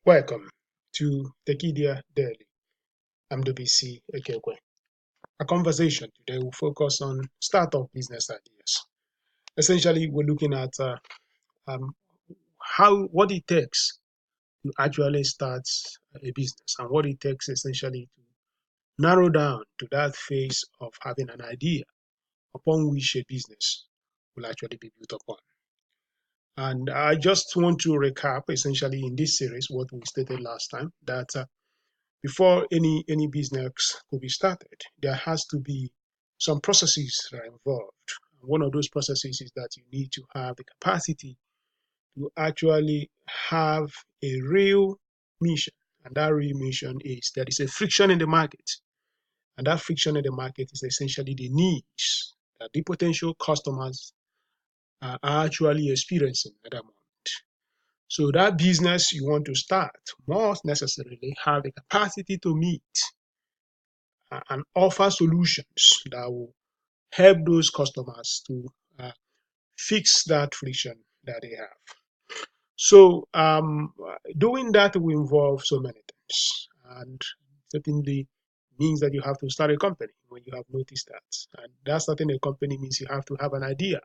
Welcome to Tekidia Daily. I'm WC Ekekwe. Our conversation today will focus on startup business ideas. Essentially, we're looking at um, what it takes to actually start a business and what it takes essentially to narrow down to that phase of having an idea upon which a business will actually be built upon. And I just want to recap essentially in this series what we stated last time that before any business could be started, there has to be some processes that are involved. One of those processes is that you need to have the capacity to actually have a real mission. And that real mission is there is a friction in the market. And that friction in the market is essentially the needs that the potential customers are actually experiencing at that moment. So that business you want to start must necessarily have the capacity to meet and offer solutions that will help those customers to uh, fix that friction that they have. So doing that will involve so many things, and certainly means that you have to start a company when you have noticed that. And that starting a company means you have to have an idea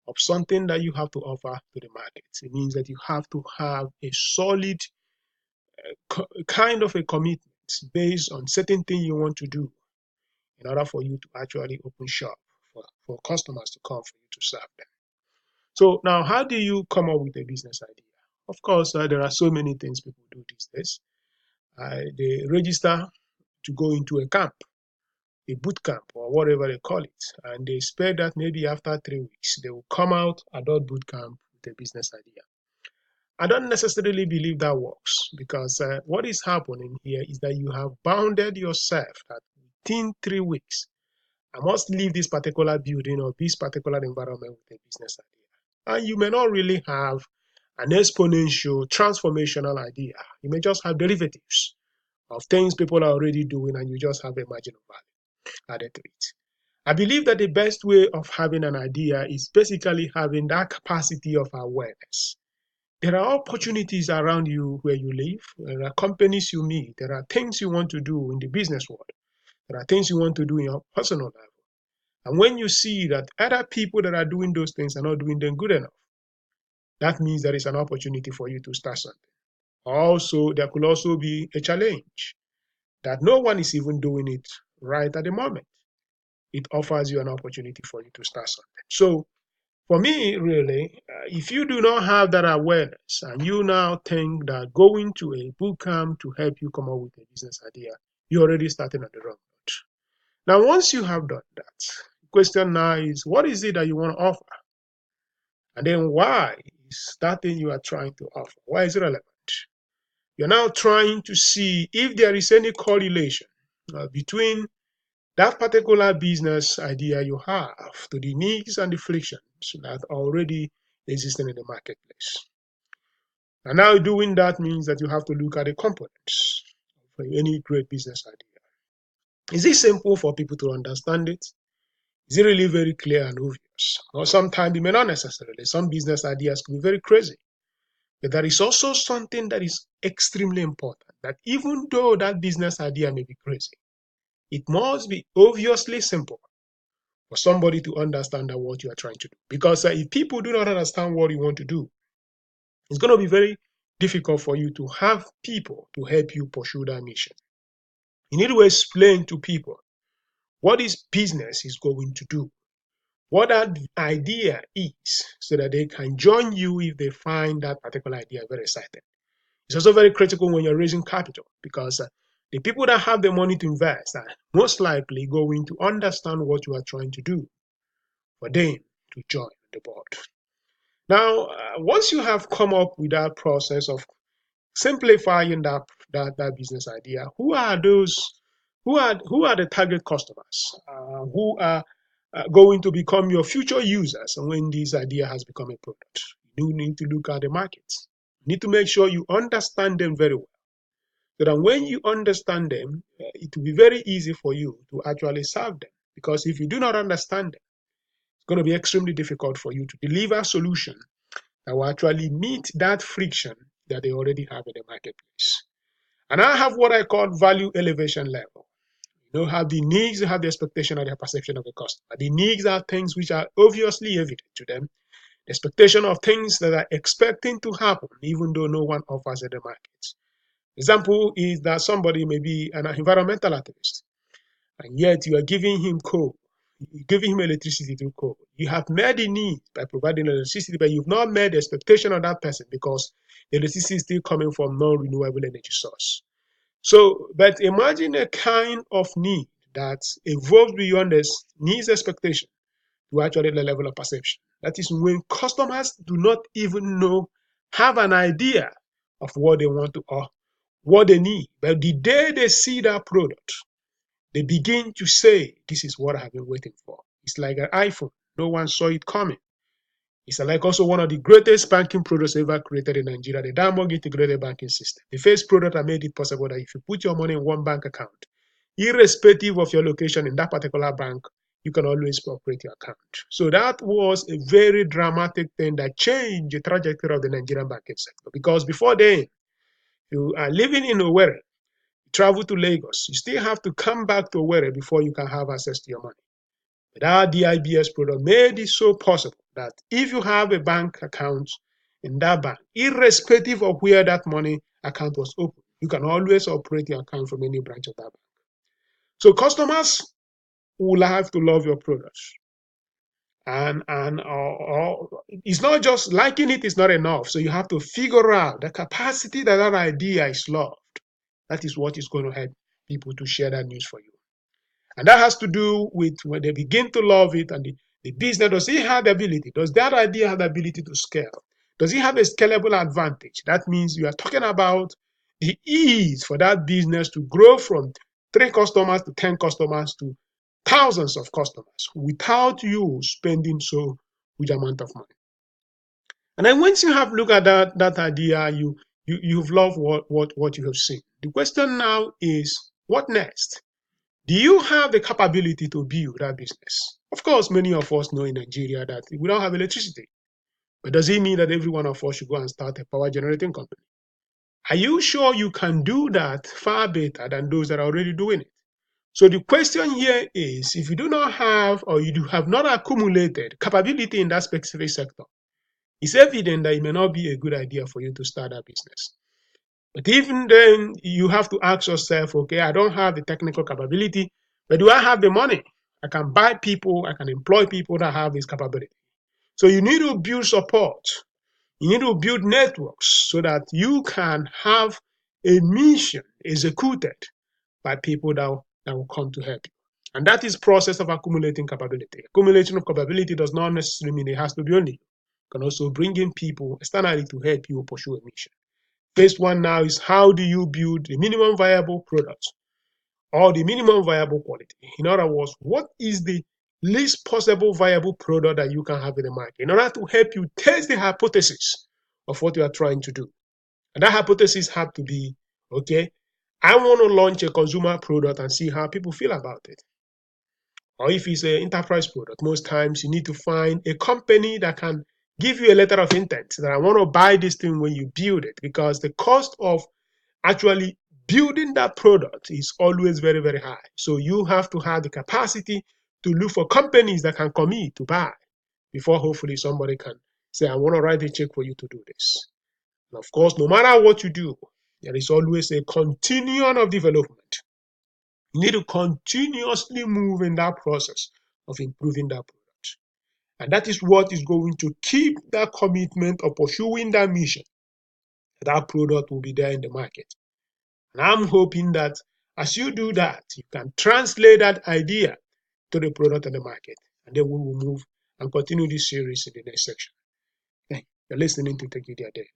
of something that you have to offer to the market. It means that you have to have a solid kind of a commitment based on certain thing you want to do in order for you to actually open shop for customers to come for you to serve them. So now, how do you come up with a business idea? Of course, there are so many things people do these days. They register to go into a camp, a boot camp, or whatever they call it, and they expect that maybe after 3 weeks, they will come out adult boot camp with a business idea. I don't necessarily believe that works because what is happening here is that you have bounded yourself that within 3 weeks I must leave this particular building or this particular environment with a business idea. And you may not really have an exponential, transformational idea. You may just have derivatives of things people are already doing, and you just have a margin of value added to it. I believe that the best way of having an idea is basically having that capacity of awareness. There are opportunities around you where you live. There are companies you meet. There are things you want to do in the business world. There are things you want to do in your personal life. And when you see that other people that are doing those things are not doing them good enough, that means there is an opportunity for you to start something. Also, there could also be a challenge that no one is even doing it right at the moment. It offers you an opportunity for you to start something. So, for me, really, if you do not have that awareness and you now think that going to a boot camp to help you come up with a business idea, you're already starting at the wrong note. Now, once you have done that, the question now is, what is it that you want to offer? And then why is that thing you are trying to offer? Why is it relevant? You're now trying to see if there is any correlation between that particular business idea you have to the needs and the frictions that are already existing in the marketplace. And now doing that means that you have to look at the components for any great business idea. Is it simple for people to understand it? Is it really very clear and obvious? Or sometimes it may not necessarily. Some business ideas can be very crazy. But there is also something that is extremely important, that even though that business idea may be crazy, it must be obviously simple for somebody to understand what you are trying to do. Because if people do not understand what you want to do, it's going to be very difficult for you to have people to help you pursue that mission. You need to explain to people what this business is going to do, what that idea is, so that they can join you if they find that particular idea very exciting. It's also very critical when you're raising capital because the people that have the money to invest are most likely going to understand what you are trying to do for them to join the board. Now, once you have come up with that process of simplifying that business idea, who are those? Who are the target customers? Who are going to become your future users when this idea has become a product? You need to look at the markets. You need to make sure you understand them very well. So that when you understand them, it will be very easy for you to actually serve them. Because if you do not understand them, it's going to be extremely difficult for you to deliver a solution that will actually meet that friction that they already have in the marketplace. And I have what I call value elevation level. You know, have the needs, have the expectation and the perception of the customer. The needs are things which are obviously evident to them. The expectation of things that are expecting to happen, even though no one offers in the market. Example is that somebody may be an environmental activist, and yet you are giving him coal. You're giving him electricity through coal. You have met the need by providing electricity, but you've not met the expectation of that person because the electricity is still coming from non-renewable energy source. So, but imagine a kind of need that evolves beyond this needs expectation to actually the level of perception. That is when customers do not even have an idea of what they want to or what they need. But the day they see that product, they begin to say, this is what I have been waiting for. It's like an iPhone. No one saw it coming. It's like also one of the greatest banking products ever created in Nigeria, the Diamond Integrated Banking System. The first product that made it possible that if you put your money in one bank account, irrespective of your location in that particular bank, you can always operate your account. So that was a very dramatic thing that changed the trajectory of the Nigerian banking sector. Because before then, you are living in Owerri, travel to Lagos, you still have to come back to Owerri before you can have access to your money. But our DIBS product made it so possible that if you have a bank account in that bank, irrespective of where that money account was open, you can always operate your account from any branch of that bank. So customers will have to love your products. And it's not just liking it is not enough. So you have to figure out the capacity that that idea is loved. That is what is going to help people to share that news for you. And that has to do with when they begin to love it and the business, does it have the ability? Does that idea have the ability to scale? Does it have a scalable advantage? That means you are talking about the ease for that business to grow from 3 customers to 10 customers to thousands of customers without you spending so huge amount of money. And then once you have looked at that idea, you've loved what you have seen. The question now is, what next? Do you have the capability to build that business? Of course, many of us know in Nigeria that we don't have electricity. But does it mean that every one of us should go and start a power generating company? Are you sure you can do that far better than those that are already doing it? So the question here is, if you do not have or you have not accumulated capability in that specific sector, it's evident that it may not be a good idea for you to start a business. But even then, you have to ask yourself, okay, I don't have the technical capability, but do I have the money? I can buy people, I can employ people that have this capability. So you need to build support. You need to build networks so that you can have a mission executed by people that will come to help you. And that is process of accumulating capability. Accumulation of capability does not necessarily mean it has to be only you. You can also bring in people externally to help you pursue a mission. Phase one now is, how do you build the minimum viable product or the minimum viable quality? In other words, what is the least possible viable product that you can have in the market in order to help you test the hypothesis of what you are trying to do? And that hypothesis has to be, okay, I want to launch a consumer product and see how people feel about it. Or if it's an enterprise product, most times you need to find a company that can give you a letter of intent that I want to buy this thing when you build it, because the cost of actually building that product is always very, very high. So you have to have the capacity to look for companies that can commit to buy before hopefully somebody can say, I want to write a check for you to do this. And of course, no matter what you do, there is always a continuum of development. You need to continuously move in that process of improving that product. And that is what is going to keep that commitment of pursuing that mission. That product will be there in the market. And I'm hoping that as you do that, you can translate that idea to the product and the market. And then we will move and continue this series in the next section. Okay. You're listening to Tech Idea Daily.